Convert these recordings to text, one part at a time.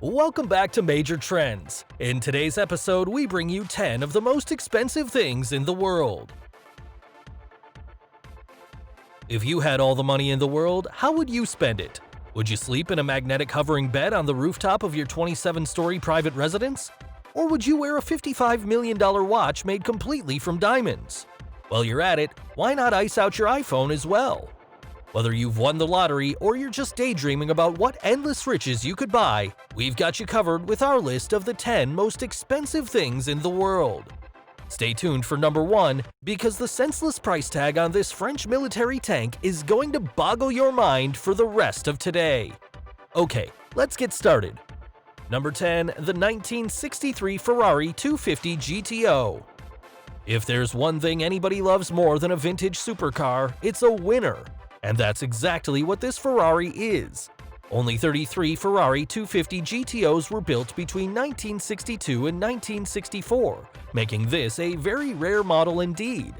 Welcome back to Major Trends. In today's episode, we bring you 10 of the most expensive things in the world. If you had all the money in the world, how would you spend it? Would you sleep in a magnetic hovering bed on the rooftop of your 27-story private residence? Or would you wear a $55 million watch made completely from diamonds? While you're at it, why not ice out your iPhone as well? Whether you've won the lottery or you're just daydreaming about what endless riches you could buy, we've got you covered with our list of the 10 most expensive things in the world. Stay tuned for number 1, because the senseless price tag on this French military tank is going to boggle your mind for the rest of today. Okay, let's get started. Number 10, the 1963 Ferrari 250 GTO. If there's one thing anybody loves more than a vintage supercar, it's a winner. And that's exactly what this Ferrari is. Only 33 Ferrari 250 GTOs were built between 1962 and 1964, making this a very rare model indeed.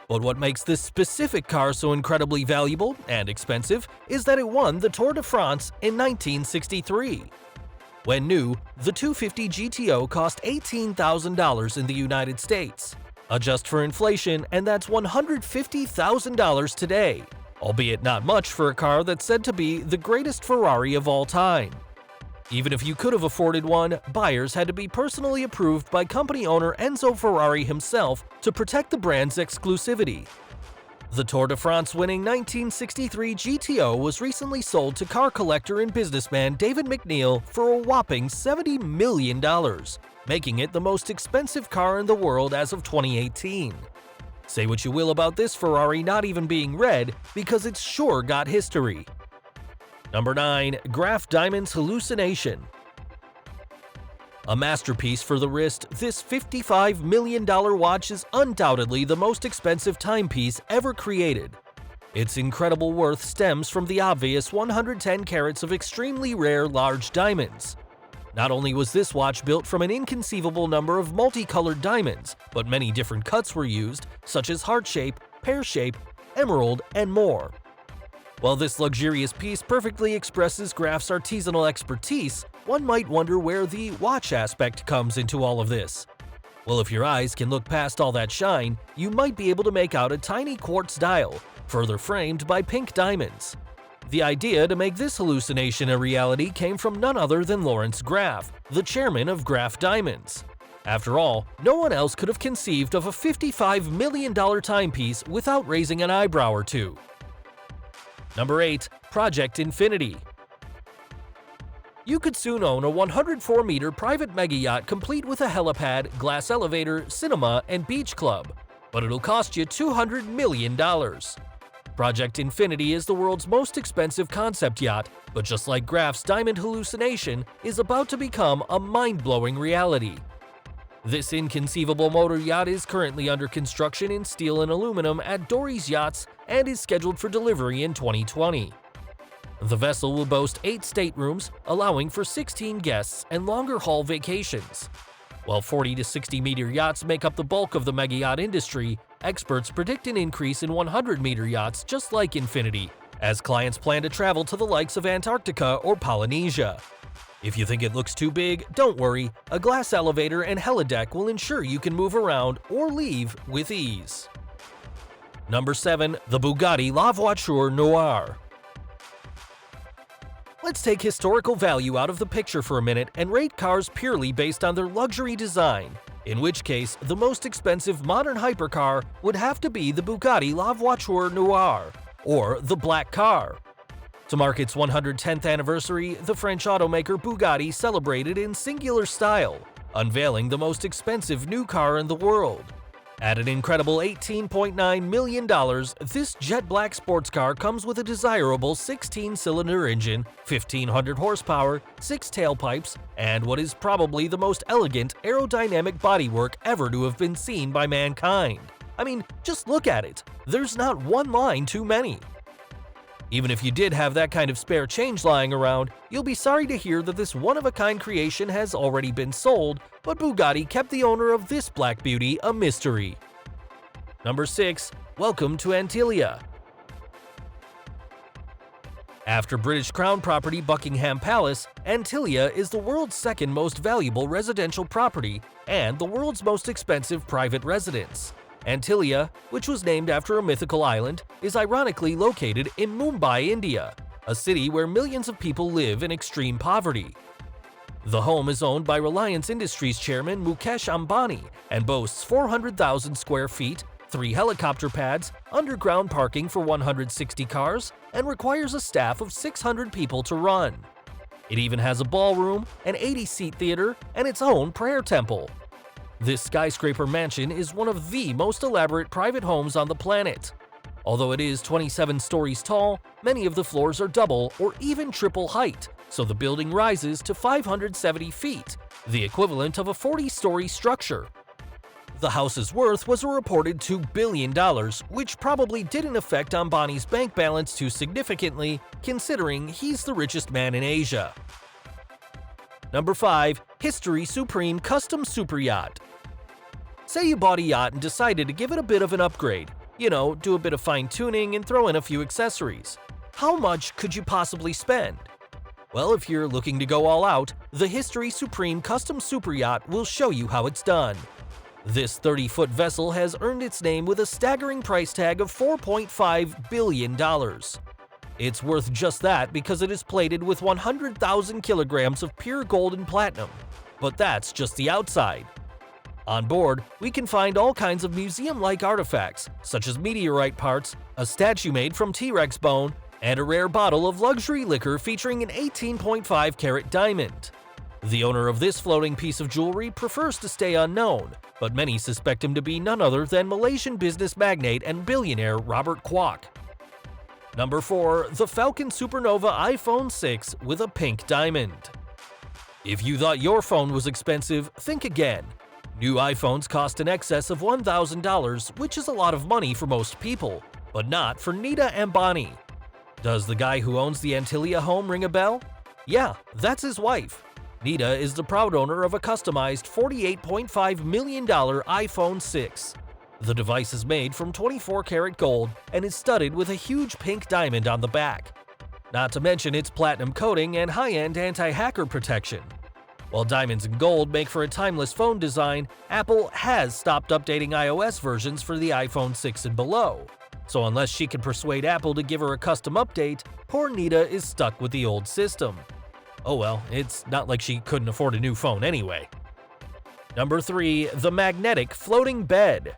But what makes this specific car so incredibly valuable and expensive is that it won the Tour de France in 1963. When new, the 250 GTO cost $18,000 in the United States. Adjust for inflation, and that's $150,000 today. Albeit not much for a car that's said to be the greatest Ferrari of all time. Even if you could have afforded one, buyers had to be personally approved by company owner Enzo Ferrari himself to protect the brand's exclusivity. The Tour de France winning 1963 GTO was recently sold to car collector and businessman David McNeil for a whopping $70 million, making it the most expensive car in the world as of 2018. Say what you will about this Ferrari not even being red, because it's sure got history. Number 9, Graff Diamonds Hallucination. A masterpiece for the wrist, this $55 million watch is undoubtedly the most expensive timepiece ever created. Its incredible worth stems from the obvious 110 carats of extremely rare large diamonds. Not only was this watch built from an inconceivable number of multicolored diamonds, but many different cuts were used, such as heart shape, pear shape, emerald, and more. While this luxurious piece perfectly expresses Graff's artisanal expertise, one might wonder where the watch aspect comes into all of this. Well, if your eyes can look past all that shine, you might be able to make out a tiny quartz dial, further framed by pink diamonds. The idea to make this hallucination a reality came from none other than Lawrence Graff, the chairman of Graff Diamonds. After all, no one else could have conceived of a $55 million timepiece without raising an eyebrow or two. Number 8, Project Infinity. You could soon own a 104-meter private mega yacht complete with a helipad, glass elevator, cinema, and beach club, but it'll cost you $200 million. Project Infinity is the world's most expensive concept yacht, but just like Graff's Diamond Hallucination, is about to become a mind-blowing reality. This inconceivable motor yacht is currently under construction in steel and aluminum at Dory's Yachts and is scheduled for delivery in 2020. The vessel will boast 8 staterooms, allowing for 16 guests and longer haul vacations. While 40 to 60-meter yachts make up the bulk of the mega yacht industry, experts predict an increase in 100-meter yachts just like Infinity, as clients plan to travel to the likes of Antarctica or Polynesia. If you think it looks too big, don't worry, a glass elevator and helideck will ensure you can move around or leave with ease. Number 7, the Bugatti La Voiture Noire. Let's take historical value out of the picture for a minute and rate cars purely based on their luxury design, in which case the most expensive modern hypercar would have to be the Bugatti La Voiture Noire, or the Black Car. To mark its 110th anniversary, the French automaker Bugatti celebrated in singular style, unveiling the most expensive new car in the world. At an incredible $18.9 million, this jet black sports car comes with a desirable 16-cylinder engine, 1,500 horsepower, 6 tailpipes, and what is probably the most elegant aerodynamic bodywork ever to have been seen by mankind. I mean, just look at it. There's not one line too many. Even if you did have that kind of spare change lying around, you'll be sorry to hear that this one-of-a-kind creation has already been sold, but Bugatti kept the owner of this black beauty a mystery. Number 6. Welcome to ANTILIA. After British Crown property Buckingham Palace, ANTILIA is the world's second most valuable residential property and the world's most expensive private residence. ANTILIA, which was named after a mythical island, is ironically located in Mumbai, India, a city where millions of people live in extreme poverty. The home is owned by Reliance Industries chairman Mukesh Ambani and boasts 400,000 square feet, 3 helicopter pads, underground parking for 160 cars, and requires a staff of 600 people to run. It even has a ballroom, an 80-seat theater, and its own prayer temple. This skyscraper mansion is one of the most elaborate private homes on the planet. Although it is 27 stories tall, many of the floors are double or even triple height, so the building rises to 570 feet, the equivalent of a 40-story structure. The house's worth was a reported $2 billion, which probably didn't affect Ambani's bank balance too significantly, considering he's the richest man in Asia. Number 5. History Supreme Custom Super Yacht. Say you bought a yacht and decided to give it a bit of an upgrade. You know, do a bit of fine-tuning and throw in a few accessories. How much could you possibly spend? Well, if you're looking to go all out, the History Supreme Custom Super Yacht will show you how it's done. This 30-foot vessel has earned its name with a staggering price tag of $4.5 billion. It's worth just that because it is plated with 100,000 kilograms of pure gold and platinum. But that's just the outside. On board, we can find all kinds of museum-like artifacts, such as meteorite parts, a statue made from T-Rex bone, and a rare bottle of luxury liquor featuring an 18.5-carat diamond. The owner of this floating piece of jewelry prefers to stay unknown, but many suspect him to be none other than Malaysian business magnate and billionaire Robert Kwok. Number 4. The Falcon Supernova iPhone 6 with a pink diamond. If you thought your phone was expensive, think again. New iPhones cost in excess of $1,000, which is a lot of money for most people, but not for Nita Ambani. Does the guy who owns the ANTILIA home ring a bell? Yeah, that's his wife. Nita is the proud owner of a customized $48.5 million iPhone 6. The device is made from 24-karat gold and is studded with a huge pink diamond on the back. Not to mention its platinum coating and high-end anti-hacker protection. While diamonds and gold make for a timeless phone design, Apple has stopped updating iOS versions for the iPhone 6 and below. So unless she can persuade Apple to give her a custom update, poor Nita is stuck with the old system. Oh well, it's not like she couldn't afford a new phone anyway. Number 3. The Magnetic Floating Bed.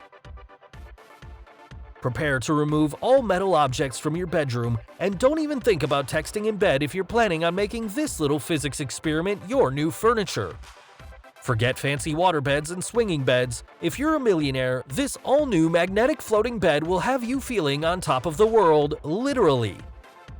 Prepare to remove all metal objects from your bedroom, and don't even think about texting in bed if you're planning on making this little physics experiment your new furniture. Forget fancy waterbeds and swinging beds. If you're a millionaire, this all-new magnetic floating bed will have you feeling on top of the world, literally.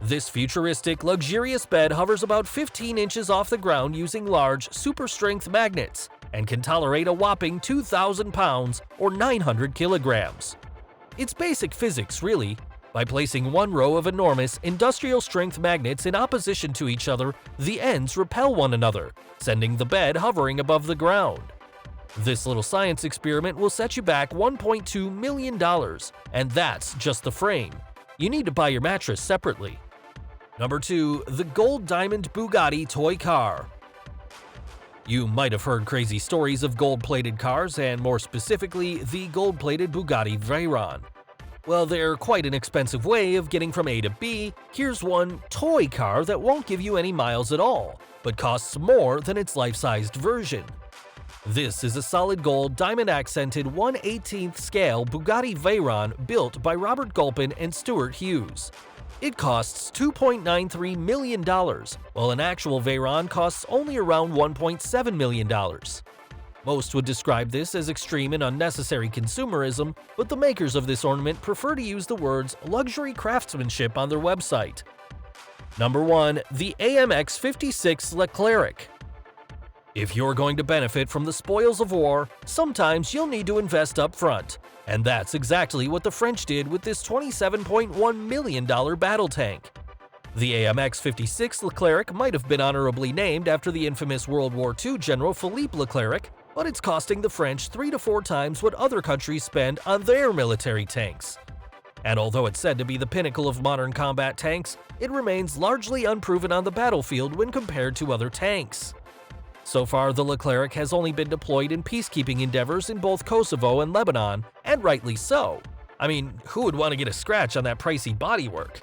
This futuristic, luxurious bed hovers about 15 inches off the ground using large, super-strength magnets and can tolerate a whopping 2,000 pounds or 900 kilograms. It's basic physics, really. By placing one row of enormous, industrial-strength magnets in opposition to each other, the ends repel one another, sending the bed hovering above the ground. This little science experiment will set you back $1.2 million, and that's just the frame. You need to buy your mattress separately. Number 2. The Gold Diamond Bugatti Toy Car. You might have heard crazy stories of gold-plated cars, and more specifically, the gold-plated Bugatti Veyron. Well, they're quite an expensive way of getting from A to B. Here's one toy car that won't give you any miles at all, but costs more than its life-sized version. This is a solid gold, diamond-accented 1/18th scale Bugatti Veyron built by Robert Gulpin and Stuart Hughes. It costs $2.93 million, while an actual Veyron costs only around $1.7 million. Most would describe this as extreme and unnecessary consumerism, but the makers of this ornament prefer to use the words luxury craftsmanship on their website. Number 1. The AMX 56 LECLERC. If you're going to benefit from the spoils of war, sometimes you'll need to invest up front. And that's exactly what the French did with this $27.1 million battle tank. The AMX 56 LECLERC might have been honorably named after the infamous World War II General Philippe LECLERC, but it's costing the French 3 to 4 times what other countries spend on their military tanks. And although it's said to be the pinnacle of modern combat tanks, it remains largely unproven on the battlefield when compared to other tanks. So far, the LECLERC has only been deployed in peacekeeping endeavors in both Kosovo and Lebanon, and rightly so. I mean, who would want to get a scratch on that pricey bodywork?